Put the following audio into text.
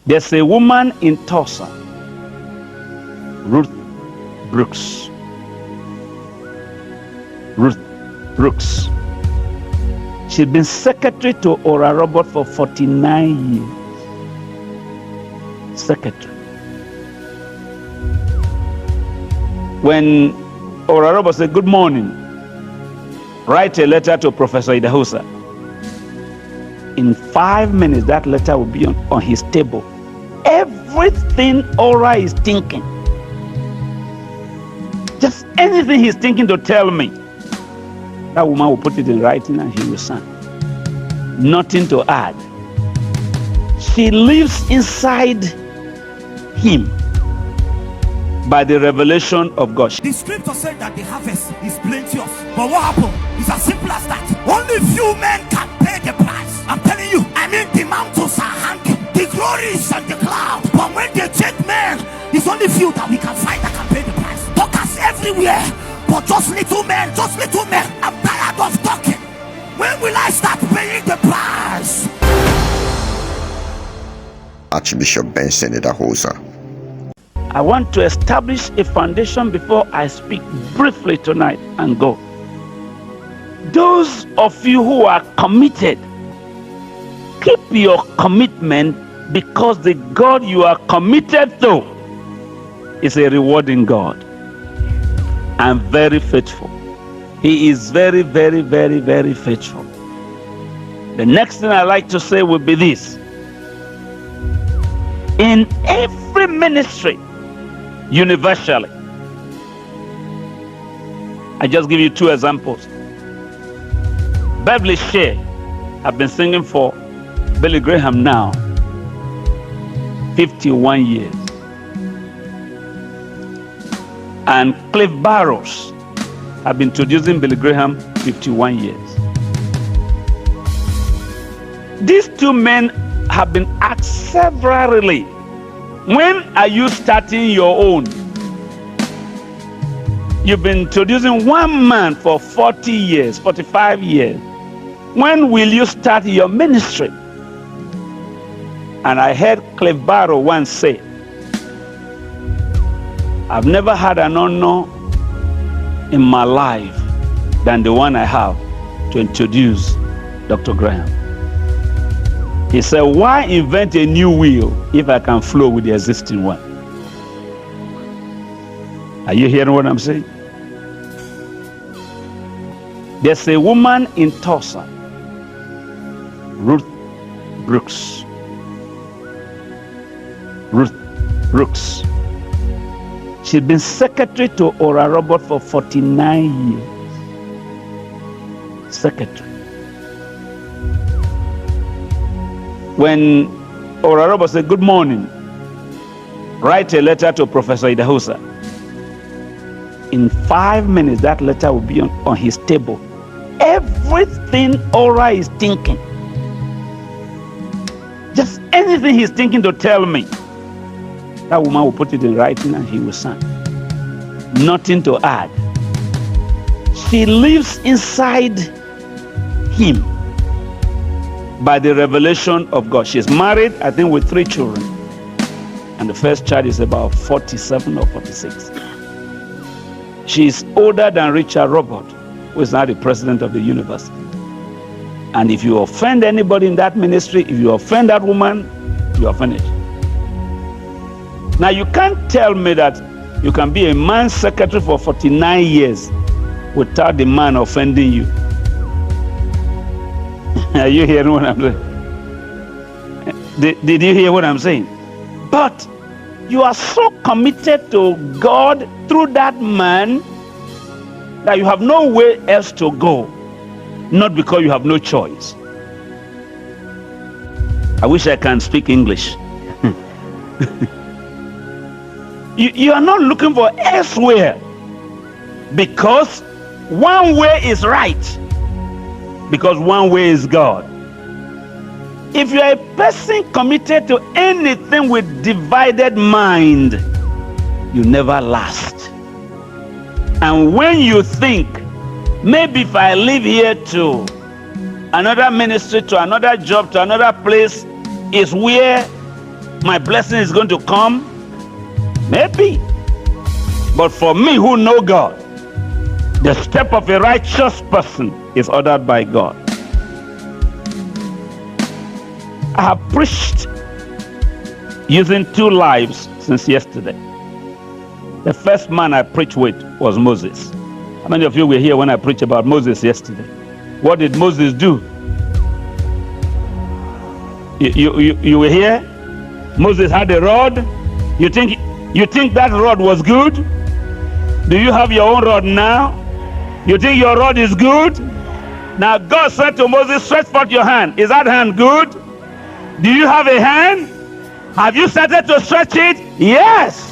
There's a woman in Tulsa, Ruth Brooks. Ruth Brooks. She's been secretary to Oral Roberts for 49 years. Secretary. When Oral Roberts said, "Good morning, write a letter to Professor Idahosa," in 5 minutes, that letter will be on his table. Everything Ora is thinking, just anything he's thinking to tell me, that woman will put it in writing and he will sign. Nothing to add. She lives inside him by the revelation of God. The scripture said that the harvest is plenteous, but what happened? It's as simple as that. Only few men can pay the price. I'm telling you, the mountains are hanging, the glory is on the cloud, but when they take men, it's only few that we can find that can pay the price. Talkers everywhere, but just little men, I'm tired of talking. When will I start paying the price? Archbishop Benson Idahosa. I want to establish a foundation before I speak briefly tonight and go. Those of you who are committed, keep your commitment, because the God you are committed to is a rewarding God and very faithful. He is very, very, very, very faithful. The next thing I like to say will be this. In every ministry, universally, I just give you two examples. Beverly Shea have been singing for Billy Graham now 51 years. And Cliff Barrows have been introducing Billy Graham 51 years. These two men have been asked severally, when are you starting your own? You've been introducing one man for 40 years, 45 years. When will you start your ministry? And I heard Cliff Barrow once say, I've never had an honor in my life than the one I have to introduce Dr. Graham. He said, why invent a new wheel if I can flow with the existing one? Are you hearing what I'm saying? There's a woman in Tulsa, Ruth Brooks. Ruth Brooks. She's been secretary to Oral Roberts for 49 years. Secretary. When Oral Roberts said, "Good morning, write a letter to Professor Idahosa," in 5 minutes, that letter will be on his table. Everything Ora is thinking, just anything he's thinking to tell me, that woman will put it in writing and he will sign. Nothing to add. She lives inside him by the revelation of God. She's married, I think, with 3 children. And the first child is about 47 or 46. She's older than Richard Robert, who is now the president of the university. And if you offend anybody in that ministry, if you offend that woman, you are finished. Now, you can't tell me that you can be a man's secretary for 49 years without the man offending you. Are you hearing what I'm saying? Did you hear what I'm saying? But you are so committed to God through that man that you have nowhere else to go, not because you have no choice. I wish I can speak English. You are not looking for elsewhere, because one way is right, because one way is God. If you are a person committed to anything with divided mind, you never last. And when you think, maybe if I live here to another ministry, to another job, to another place, is where my blessing is going to come? Maybe. But for me who know God, the step of a righteous person is ordered by God. I have preached using 2 lives since yesterday. The first man I preached with was Moses. How many of you were here when I preached about Moses yesterday? What did Moses do? You were here? Moses had a rod. You think that rod was good? Do you have your own rod now? You think your rod is good? Now God said to Moses, stretch forth your hand. Is that hand good? Do you have a hand? Have you started to stretch it? Yes.